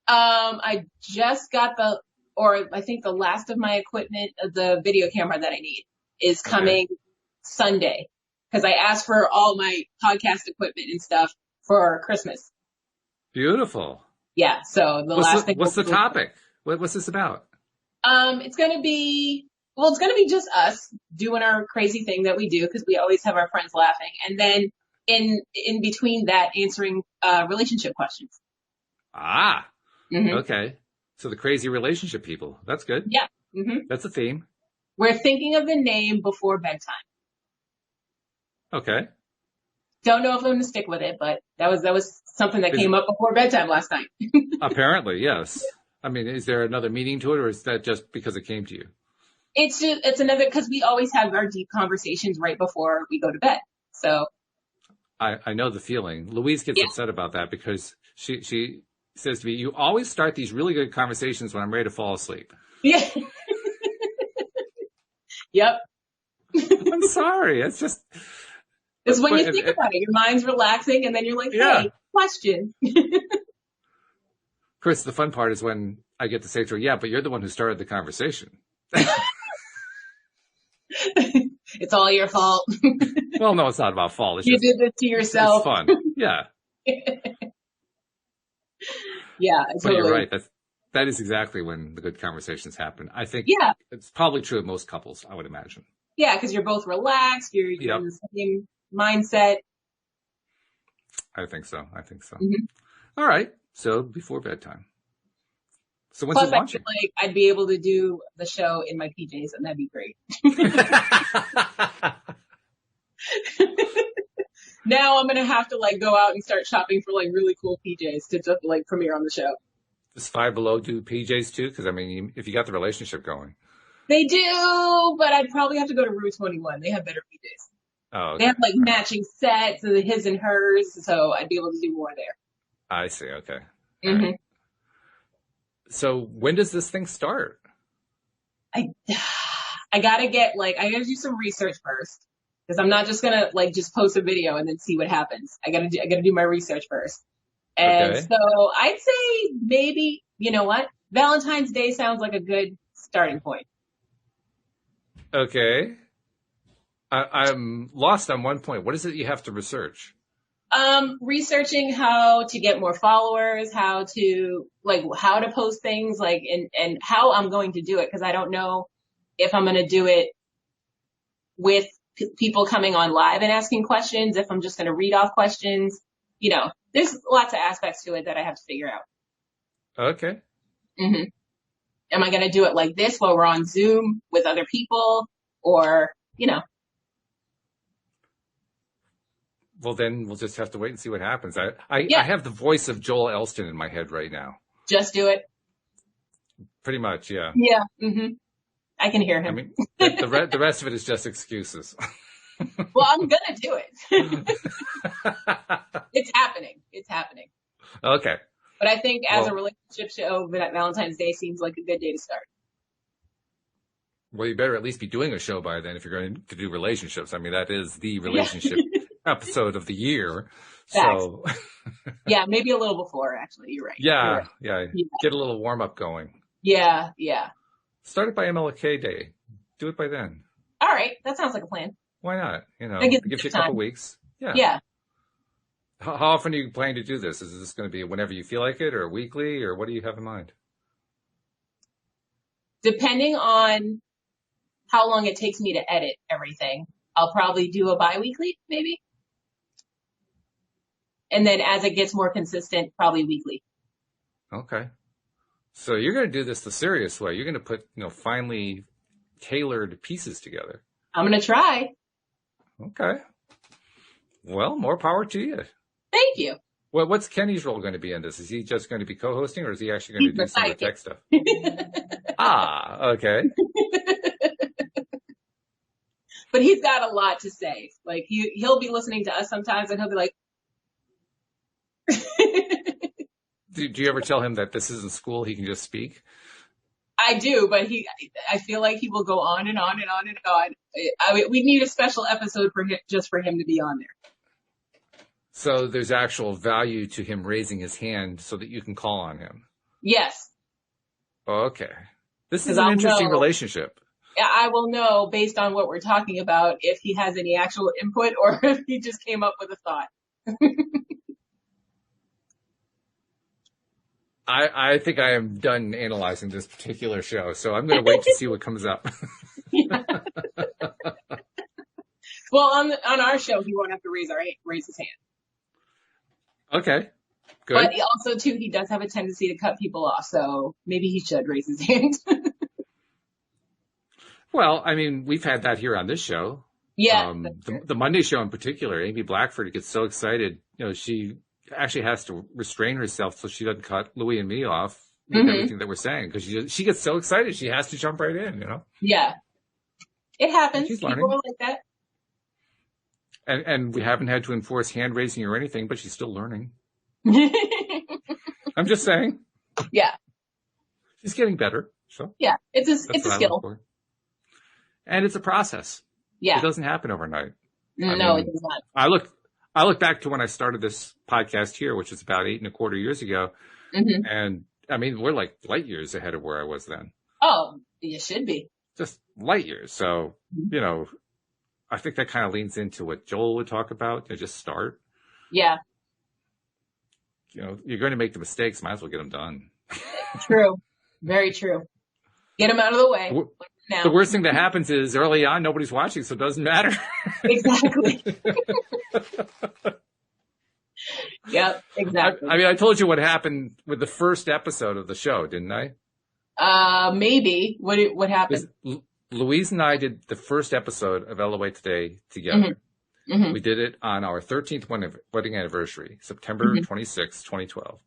I just got I think the last of my equipment, the video camera that I need is coming Sunday. Cause I asked for all my podcast equipment and stuff for Christmas. Beautiful. Yeah. So what's the topic? What's this about? It's going to be just us doing our crazy thing that we do because we always have our friends laughing. And then in between that, answering, relationship questions. Ah, mm-hmm. Okay. So the crazy relationship people. That's good. Yeah. Mm-hmm. That's a theme. We're thinking of the name before bedtime. Okay. Don't know if I'm going to stick with it, but that was something that came up before bedtime last night. Apparently, yes. I mean, is there another meaning to it, or is that just because it came to you? It's another, because we always have our deep conversations right before we go to bed. So. I know the feeling. Louise gets upset about that because she says to me, you always start these really good conversations when I'm ready to fall asleep. Yeah. Yep. I'm sorry. It's just. It's when you think about it, your mind's relaxing and then you're like, hey, question. Chris, the fun part is when I get to say to her, yeah, but you're the one who started the conversation. It's all your fault. Well, no, it's not about fault. It's you did this to yourself. It's fun. Yeah. Yeah. But totally. You're right. That is exactly when the good conversations happen. I think it's probably true of most couples, I would imagine. Yeah, because you're both relaxed. You're in the same mindset. I think so. Mm-hmm. All right. So before bedtime. So when's Plus, it launching? I feel like I'd be able to do the show in my PJs, and that'd be great. Now I'm gonna have to go out and start shopping for really cool PJs to just premiere on the show. Does Five Below do PJs too? Because I mean, if you got the relationship going, they do. But I'd probably have to go to Rue 21. They have better PJs. Oh, okay. They have matching sets of the his and hers, so I'd be able to do more there. I see. Okay. Mm-hmm. Right. So when does this thing start? I gotta I gotta do some research first. Because I'm not just gonna just post a video and then see what happens. I gotta do my research first. And so I'd say maybe, you know what? Valentine's Day sounds like a good starting point. Okay. I'm lost on one point. What is it you have to research? Researching how to get more followers, how to post things, and how I'm going to do it. Cause I don't know if I'm going to do it with people coming on live and asking questions, if I'm just going to read off questions. There's lots of aspects to it that I have to figure out. Okay. Mm-hmm. Am I going to do it like this while we're on Zoom with other people, or, Well, then we'll just have to wait and see what happens. I have the voice of Joel Elston in my head right now. Just do it. Pretty much, yeah. Yeah. Mm-hmm. I can hear him. I mean, the rest of it is just excuses. Well, I'm gonna do it. It's happening. Okay. But I think as a relationship show, Valentine's Day seems like a good day to start. Well, you better at least be doing a show by then if you're going to do relationships. I mean, that is the relationship episode of the year. Facts. So yeah, maybe a little before, actually. You're right. Yeah. Get a little warm up going. Yeah. Start it by MLK Day. Do it by then. All right. That sounds like a plan. Why not? It gives you a couple weeks. Yeah. How often are you planning to do this? Is this going to be whenever you feel like it, or weekly, or what do you have in mind? Depending on how long it takes me to edit everything, I'll probably do a bi-weekly, maybe. And then as it gets more consistent, probably weekly. Okay. So you're going to do this the serious way. You're going to put, finely tailored pieces together. I'm going to try. Okay. Well, more power to you. Thank you. Well, what's Kenny's role going to be in this? Is he just going to be co-hosting, or is he actually going to do some of the tech stuff? Okay. But he's got a lot to say. He'll be listening to us sometimes and he'll be like, do you ever tell him that this isn't school, he can just speak? I do, but I feel like he will go on and on and on and on. We need a special episode for him, just for him to be on there. So there's actual value to him raising his hand so that you can call on him. Yes. Okay. This is an interesting relationship. Yeah, I will know based on what we're talking about if he has any actual input or if he just came up with a thought. I think I am done analyzing this particular show, so I'm going to wait to see what comes up. Well, on our show, he won't have to raise his hand. Okay, good. But also, too, he does have a tendency to cut people off, so maybe he should raise his hand. Well, I mean, we've had that here on this show. Yeah. The Monday show in particular, Amy Blackford gets so excited. You know, she actually has to restrain herself so she doesn't cut Louis and me off with everything that we're saying, because she gets so excited she has to jump right in, you know? Yeah. It happens. She's learning. People are like that. And we haven't had to enforce hand raising or anything, but she's still learning. I'm just saying. Yeah. She's getting better. So yeah, it's a skill. And it's a process. Yeah. It doesn't happen overnight. No, it does not. I look back to when I started this podcast here, which was about 8.25 years ago. Mm-hmm. And I mean, we're like light years ahead of where I was then. Oh, you should be. Just light years. So, you know, I think that kind of leans into what Joel would talk about. You know, just start. Yeah. You know, you're going to make the mistakes. Might as well get them done. True. Very true. Get them out of the way. The worst thing that happens is early on, nobody's watching, so it doesn't matter. Exactly. Yep, exactly. I mean, I told you what happened with the first episode of the show, didn't I? Maybe. What happened? Louise and I did the first episode of LOA Today together. Mm-hmm. Mm-hmm. We did it on our 13th wedding anniversary, September 26, 2012.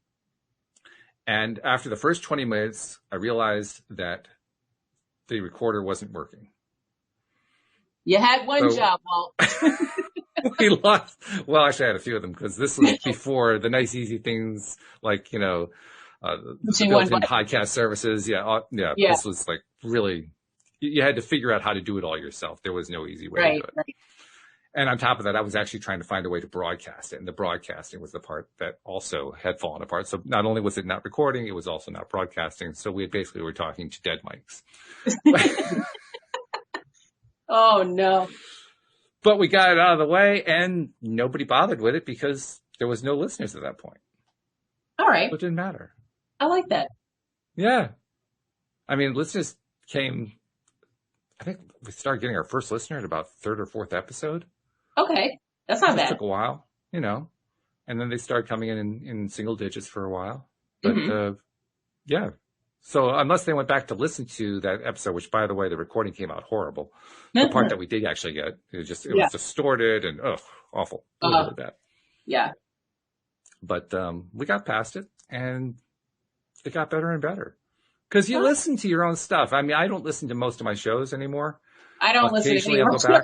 And after the first 20 minutes, I realized that the recorder wasn't working. You had one job, Walt. We lost. Well, actually, I had a few of them because this was before the nice, easy things like, you know, the built-in podcast services. Yeah. This was like really, you had to figure out how to do it all yourself. There was no easy way to do it. Right. And on top of that, I was actually trying to find a way to broadcast it. And the broadcasting was the part that also had fallen apart. So not only was it not recording, it was also not broadcasting. So we basically were talking to dead mics. Oh, no. But we got it out of the way and nobody bothered with it because there was no listeners at that point. All right. So it didn't matter. I like that. Yeah. I mean, listeners came, I think we started getting our first listener at about third or fourth episode. Okay. That's not bad. It took a while, you know, and then they started coming in single digits for a while. But, yeah. So unless they went back to listen to that episode, which by the way, the recording came out horrible. The part that we did actually get, it was distorted and awful. Really bad. Yeah. But, we got past it and it got better and better. Cause you listen to your own stuff. I mean, I don't listen to most of my shows anymore. I don't listen to any of them.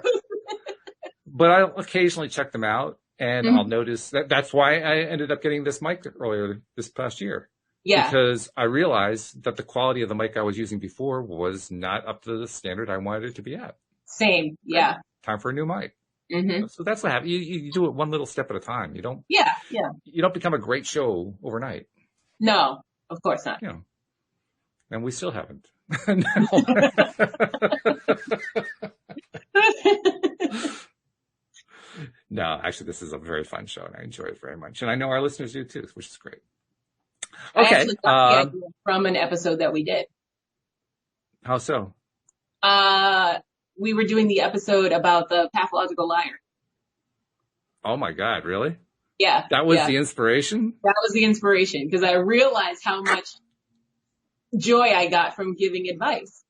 But I'll occasionally check them out and I'll notice that's why I ended up getting this mic earlier this past year. Yeah. Because I realized that the quality of the mic I was using before was not up to the standard I wanted it to be at. Same. Yeah. Time for a new mic. Mm-hmm. So that's what happens. You do it one little step at a time. You don't. Yeah. You don't become a great show overnight. No, of course not. You know, and we still haven't. No, actually, this is a very fun show, and I enjoy it very much. And I know our listeners do, too, which is great. Okay. I actually got the idea from an episode that we did. How so? We were doing the episode about the pathological liar. Oh, my God. Really? Yeah. That was the inspiration? That was the inspiration, because I realized how much joy I got from giving advice.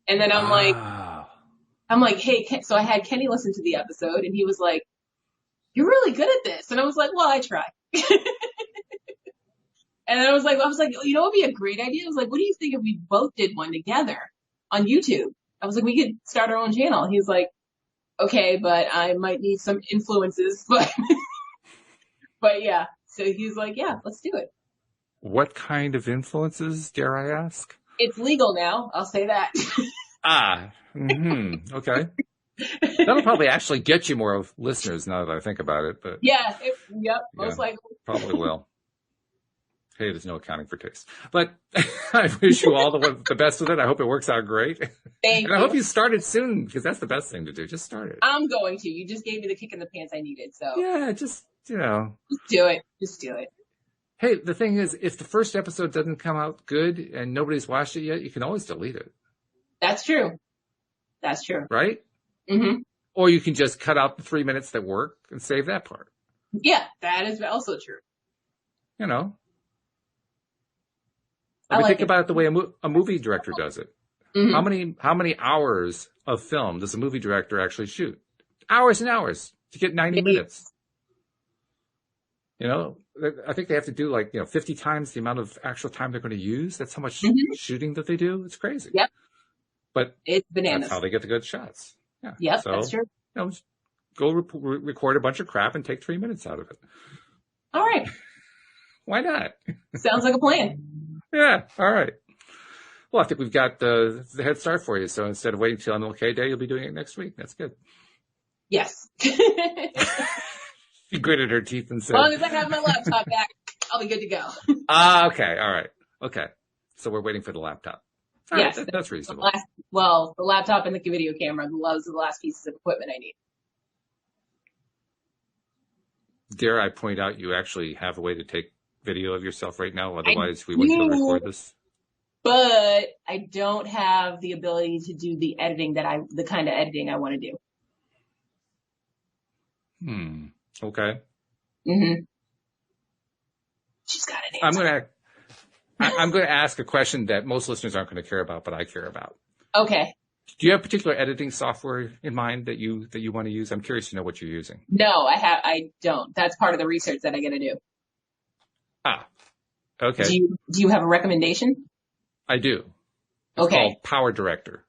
And then I'm like, hey, so I had Kenny listen to the episode, and he was like, you're really good at this. And I was like, well, I try. And I was like, you know, what would be a great idea? I was like, what do you think if we both did one together on YouTube? I was like, we could start our own channel. He was like, okay, but I might need some influences, but yeah. So he was like, yeah, let's do it. What kind of influences, dare I ask? It's legal now. I'll say that. Okay. That'll probably actually get you more listeners now that I think about it. But yeah. Most likely. Probably will. Hey, there's no accounting for taste. But I wish you all the best with it. I hope it works out great. Thank you. I hope you start it soon, because that's the best thing to do. Just start it. I'm going to. You just gave me the kick in the pants I needed. So yeah, just do it. Just do it. Hey, the thing is, if the first episode doesn't come out good and nobody's watched it yet, you can always delete it. That's true. Right? Mm-hmm. Or you can just cut out the 3 minutes that work and save that part. Yeah, that is also true. Think about it the way a movie director does it. Mm-hmm. How many hours of film does a movie director actually shoot? Hours and hours to get 90 minutes. I think they have to do 50 times the amount of actual time they're going to use. That's how much shooting that they do. It's crazy. Yep. But it's bananas. That's how they get the good shots. Yeah. Yep, so, that's true. Go record a bunch of crap and take 3 minutes out of it. All right. Why not? Sounds like a plan. Yeah. All right. Well, I think we've got the head start for you. So instead of waiting till MLK Day, you'll be doing it next week. That's good. Yes. She gritted her teeth and said, as long as I have my laptop back, I'll be good to go. Okay. All right. Okay. So we're waiting for the laptop. All yes. Right, that's reasonable. The laptop and the video camera. Those are the last pieces of equipment I need. Dare I point out you actually have a way to take video of yourself right now? Otherwise, we wouldn't record this. But I don't have the ability to do the editing the kind of editing I want to do. Okay. Mm-hmm. She's got an answer. I'm going to ask a question that most listeners aren't going to care about, but I care about. Okay. Do you have particular editing software in mind that you want to use? I'm curious to know what you're using. No, I don't. That's part of the research that I got to do. Okay. Do you have a recommendation? I do. It's called Power Director.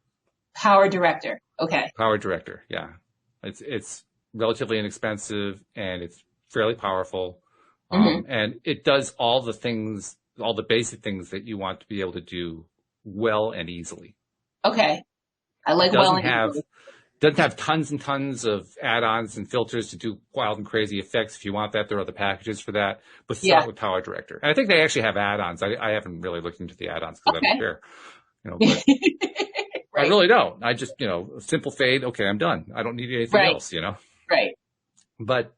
Power Director. Okay. Power Director. Yeah. It's relatively inexpensive and it's fairly powerful. And it does all the things, all the basic things that you want to be able to do well and easily. Okay. I like well and easily. Doesn't have tons and tons of add-ons and filters to do wild and crazy effects. If you want that, there are other packages for that. But start with Power Director. And I think they actually have add-ons. I haven't really looked into the add-ons because I don't care. But right. I really don't. I just, simple fade. Okay, I'm done. I don't need anything else, Right. But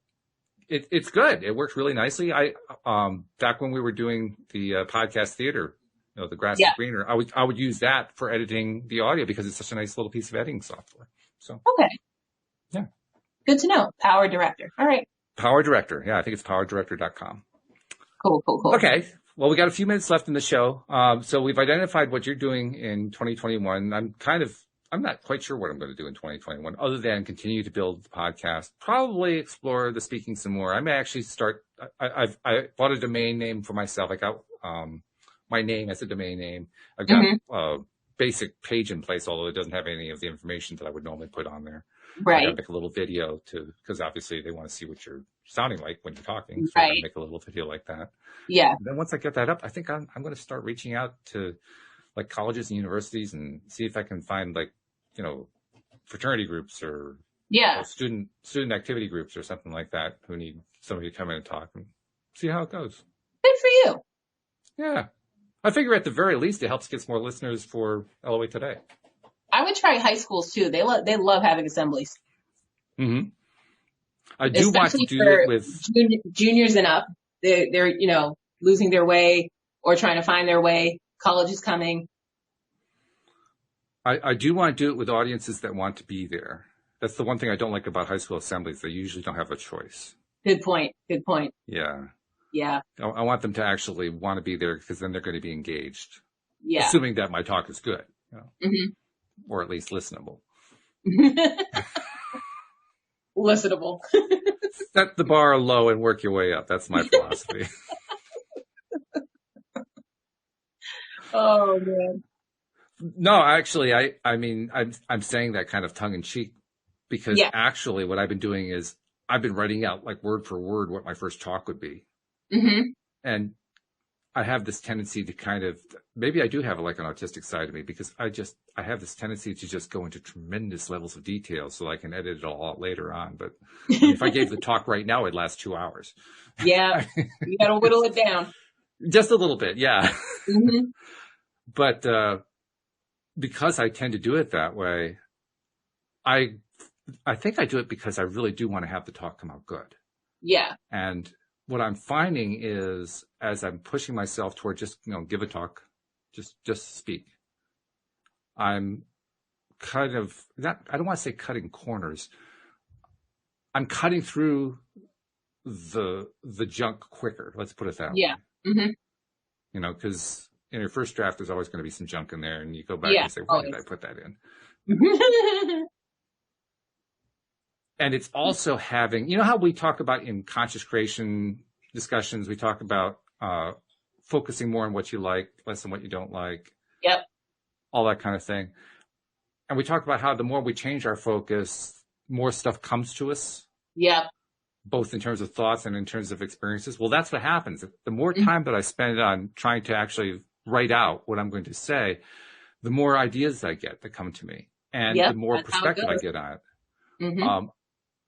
it's good. It works really nicely. Back when we were doing the podcast theater, the grass is greener, I would use that for editing the audio because it's such a nice little piece of editing software. So okay. Yeah. Good to know. Power Director. All right. Power Director. Yeah, I think it's powerdirector.com. Cool. Okay. Well, we got a few minutes left in the show. So we've identified what you're doing in 2021. I'm not quite sure what I'm going to do in 2021 other than continue to build the podcast, probably explore the speaking some more. I may actually start. I bought a domain name for myself. I got my name as a domain name. I've got a basic page in place, although it doesn't have any of the information that I would normally put on there. Right. I got to make a little video because obviously they want to see what you're sounding like when you're talking. So I make a little video like that. Yeah. And then once I get that up, I think I'm going to start reaching out to colleges and universities and see if I can find fraternity groups or student activity groups or something like that who need somebody to come in and talk and see how it goes. Good for you. Yeah. I figure at the very least it helps get more listeners for LOA Today. I would try high schools too. They love having assemblies. Mm-hmm. I do want to do it with juniors and up. They're losing their way or trying to find their way. College is coming. I do want to do it with audiences that want to be there. That's the one thing I don't like about high school assemblies. They usually don't have a choice. Good point. Yeah. Yeah. I want them to actually want to be there because then they're going to be engaged. Yeah. Assuming that my talk is good. Or at least listenable. Listenable. Set the bar low and work your way up. That's my philosophy. Oh, man. No, actually, I'm saying that kind of tongue in cheek because actually what I've been doing is I've been writing out word for word what my first talk would be. Mm-hmm. And I have this tendency to kind of, maybe I do have like an autistic side of me, because I have this tendency to just go into tremendous levels of detail so I can edit it all out later on. But I mean, if I gave the talk right now, it'd last 2 hours. Yeah. You got to whittle it down. Just a little bit. Yeah. Mm-hmm. But, because I tend to do it that way, I think I do it because I really do want to have the talk come out good. Yeah. And what I'm finding is, as I'm pushing myself toward just, give a talk, just speak, I'm kind of I don't want to say cutting corners. I'm cutting through the junk quicker. Let's put it that way. Yeah. Mm-hmm. Because in your first draft, there's always going to be some junk in there, and you go back and say, why did I put that in? And it's also having, how we talk about in conscious creation discussions, we talk about focusing more on what you like, less on what you don't like. Yep. All that kind of thing. And we talk about how the more we change our focus, more stuff comes to us. Yep. Both in terms of thoughts and in terms of experiences. Well, that's what happens. The more time that I spend on trying to actually write out what I'm going to say, the more ideas I get that come to me, and the more perspective I get on it. Mm-hmm.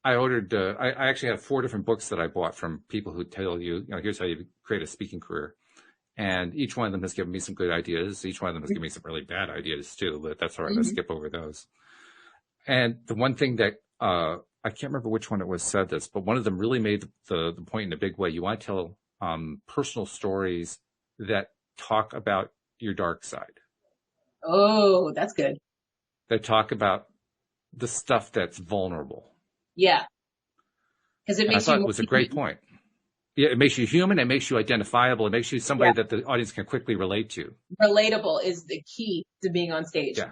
I ordered, I actually have 4 different books that I bought from people who tell you, here's how you create a speaking career. And each one of them has given me some good ideas. Each one of them has given me some really bad ideas too, but that's all right. I'll skip over those. And the one thing that, I can't remember which one it was said this, but one of them really made the point in a big way. You want to tell, personal stories that talk about your dark side. Oh, that's good. That talk about the stuff that's vulnerable. Yeah. Because it makes it was a great point. Yeah, it makes you human. It makes you identifiable. It makes you somebody that the audience can quickly relate to. Relatable is the key to being on stage. Yeah,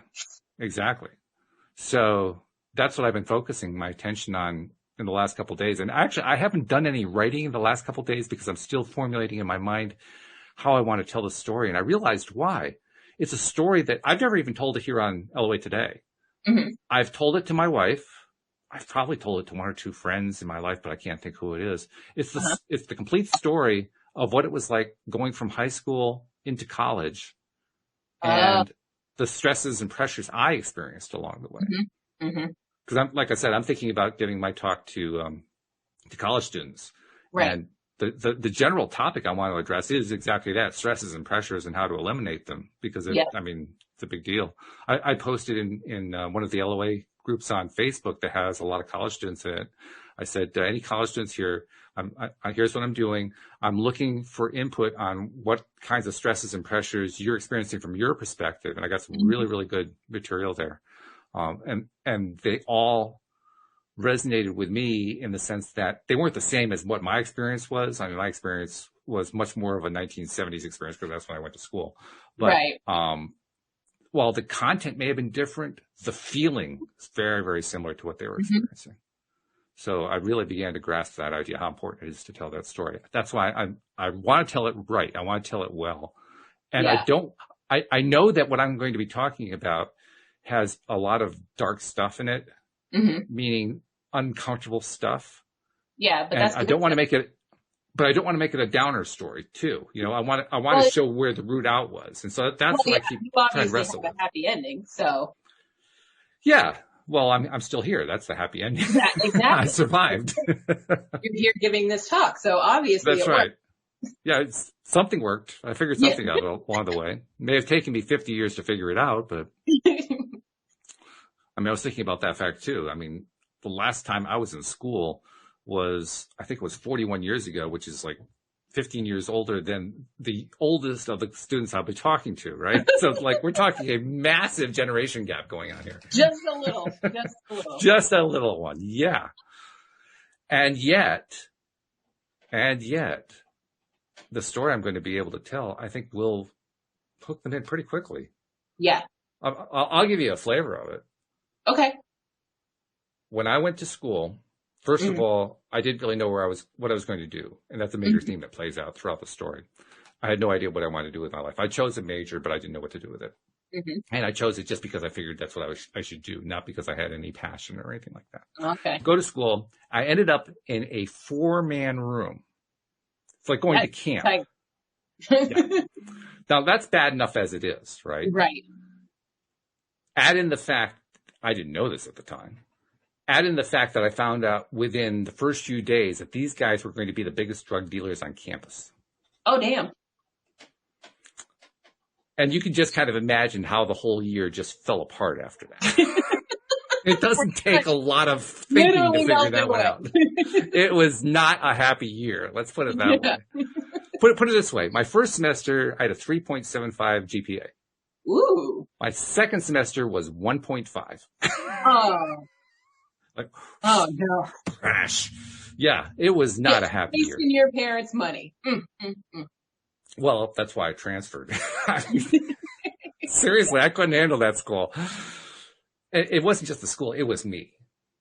exactly. So that's what I've been focusing my attention on in the last couple of days. And actually, I haven't done any writing in the last couple of days because I'm still formulating in my mind how I want to tell the story. And I realized why. It's a story that I've never even told it here on LOA Today. Mm-hmm. I've told it to my wife. I've probably told it to 1 or 2 friends in my life, but I can't think who it is. It's the complete story of what it was like going from high school into college and the stresses and pressures I experienced along the way. Because I'm thinking about giving my talk to college students. Right. And the general topic I want to address is exactly that: stresses and pressures and how to eliminate them, because it's a big deal. I posted in one of the LOA groups on Facebook that has a lot of college students in it. I said, any college students here, here's what I'm doing. I'm looking for input on what kinds of stresses and pressures you're experiencing from your perspective. And I got some really, really good material there. And they all resonated with me in the sense that they weren't the same as what my experience was. I mean, my experience was much more of a 1970s experience because that's when I went to school. But, while the content may have been different, the feeling is very, very similar to what they were experiencing. So I really began to grasp that idea, how important it is to tell that story. That's why I want to tell it right. I want to tell it well. And I know that what I'm going to be talking about has a lot of dark stuff in it, meaning uncomfortable stuff. Yeah, but I don't want to make it, but I don't want to make it a downer story too. I want to show where the root out was. And so that's what I keep trying to wrestle with. A happy ending, so. Yeah. Well, I'm still here. That's the happy ending. Yeah, exactly. I survived. You're here giving this talk, so obviously that's right. Yeah, something worked. I figured something out along the way. It may have taken me 50 years to figure it out, but I was thinking about that fact too. I mean, the last time I was in school I think it was 41 years ago, which is like 15 years older than the oldest of the students I'll be talking to, right? So we're talking a massive generation gap going on here. Just a little. Just a little one. Yeah. And yet, the story I'm going to be able to tell, I think will hook them in pretty quickly. Yeah. I'll give you a flavor of it. Okay. When I went to school, first of all, I didn't really know what I was going to do. And that's a major theme that plays out throughout the story. I had no idea what I wanted to do with my life. I chose a major, but I didn't know what to do with it. And I chose it just because I figured that's what I should do, not because I had any passion or anything like that. Okay. Go to school. I ended up in a 4-man room. It's like going to camp. Yeah. Now, that's bad enough as it is, right? Right. Add in the fact, I didn't know this at the time, add in the fact that I found out within the first few days that these guys were going to be the biggest drug dealers on campus. Oh, damn. And you can just kind of imagine how the whole year just fell apart after that. It doesn't take a lot of thinking to figure that one out. It was not a happy year. Let's put it that way. Put it this way. My first semester, I had a 3.75 GPA. Ooh. My second semester was 1.5. Oh. Like, oh, no. Crash. Yeah, it was not a happy year. Wasting your parents' money. Well, that's why I transferred. Seriously, I couldn't handle that school. It wasn't just the school, it was me.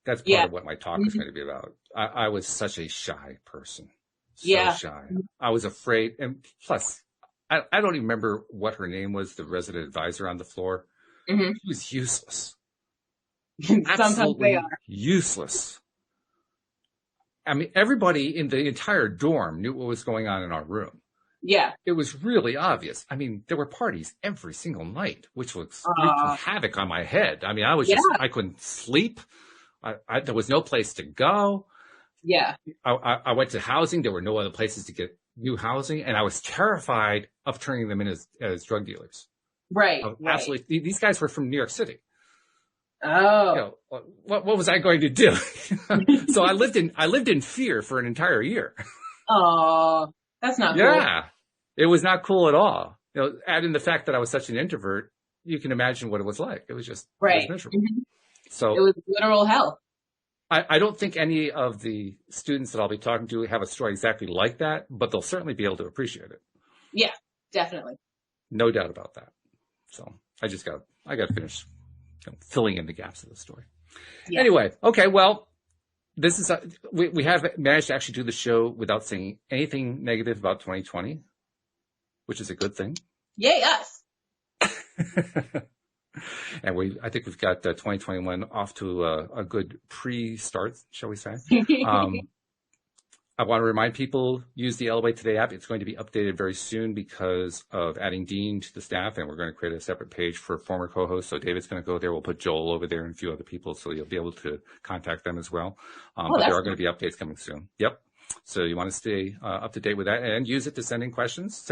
That's part of what my talk is going to be about. I was such a shy person. So shy. I was afraid. And plus, I don't even remember what her name was, the resident advisor on the floor. She was useless. Sometimes they are. Useless. I mean, everybody in the entire dorm knew what was going on in our room. Yeah. It was really obvious. I mean, there were parties every single night, which was wreaking havoc on my head. I mean, I was I couldn't sleep. There was no place to go. Yeah. I went to housing. There were no other places to get new housing. And I was terrified of turning them in as drug dealers. Right. Absolutely. These guys were from New York City. Oh. You know, what was I going to do? So I lived in fear for an entire year. Oh, that's not cool. Yeah. It was not cool at all. You know, add in the fact that I was such an introvert, you can imagine what it was like. It was just it was miserable. So it was literal hell. I don't think any of the students that I'll be talking to have a story exactly like that, but they'll certainly be able to appreciate it. Yeah, definitely. No doubt about that. So I got to finish filling in the gaps of the story. Yeah. Anyway, okay, well, this is we have managed to actually do the show without saying anything negative about 2020, which is a good thing. Yay, us! And I think we've got 2021 off to a good pre-start, shall we say. I want to remind people, use the LOA Today app. It's going to be updated very soon because of adding Dean to the staff, and we're going to create a separate page for former co-hosts. So David's going to go there. We'll put Joel over there and a few other people, so you'll be able to contact them as well. But there are going to be updates coming soon. Yep. So you want to stay up to date with that and use it to send in questions.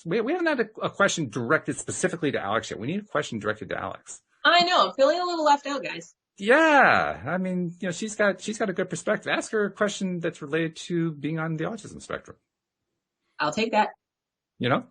We haven't had a question directed specifically to Alyx yet. We need a question directed to Alyx. I know. I'm feeling a little left out, guys. Yeah. I mean, you know, she's got a good perspective. Ask her a question that's related to being on the autism spectrum. I'll take that. You know?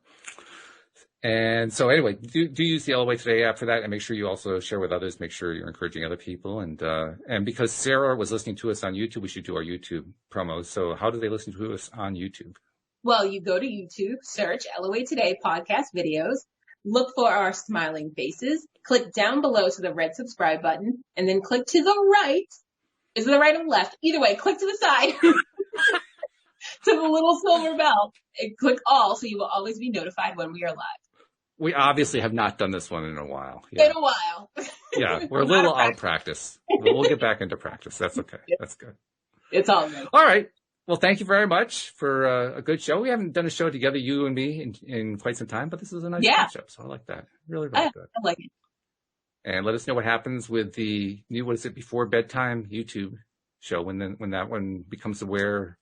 And so anyway, do use the LOA Today app for that, and make sure you also share with others. Make sure you're encouraging other people. And because Sarah was listening to us on YouTube, we should do our YouTube promos. So how do they listen to us on YouTube? Well, you go to YouTube, search LOA Today podcast videos, look for our smiling faces, click down below to the red subscribe button, and then click to the right. Is it the right or the left? Either way, click to the side. To the little silver bell and click all, so you will always be notified when we are live. We obviously have not done this one in a while. Yeah. In a while. Yeah, we're a little out of practice. We'll get back into practice. That's okay. That's good. It's all right. All right. Well, thank you very much for a good show. We haven't done a show together, you and me, in quite some time, but this is a nice show, so I like that. Really, really good. I like it. And let us know what happens with the new, what is it, before bedtime YouTube show. When that one becomes aware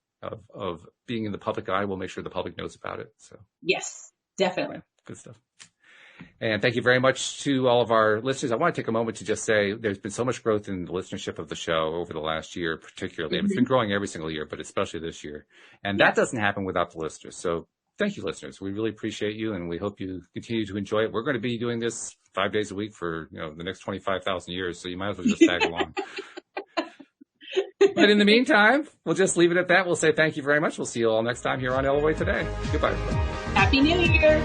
of being in the public eye, we'll make sure the public knows about it. So yes, definitely. Yeah, good stuff. And thank you very much to all of our listeners. I want to take a moment to just say there's been so much growth in the listenership of the show over the last year, particularly. Mm-hmm. And it's been growing every single year, but especially this year. And that doesn't happen without the listeners. So thank you, listeners. We really appreciate you, and we hope you continue to enjoy it. We're going to be doing this 5 days a week for the next 25,000 years, so you might as well just tag along. But in the meantime, we'll just leave it at that. We'll say thank you very much. We'll see you all next time here on LOA Today. Goodbye. Happy New Year.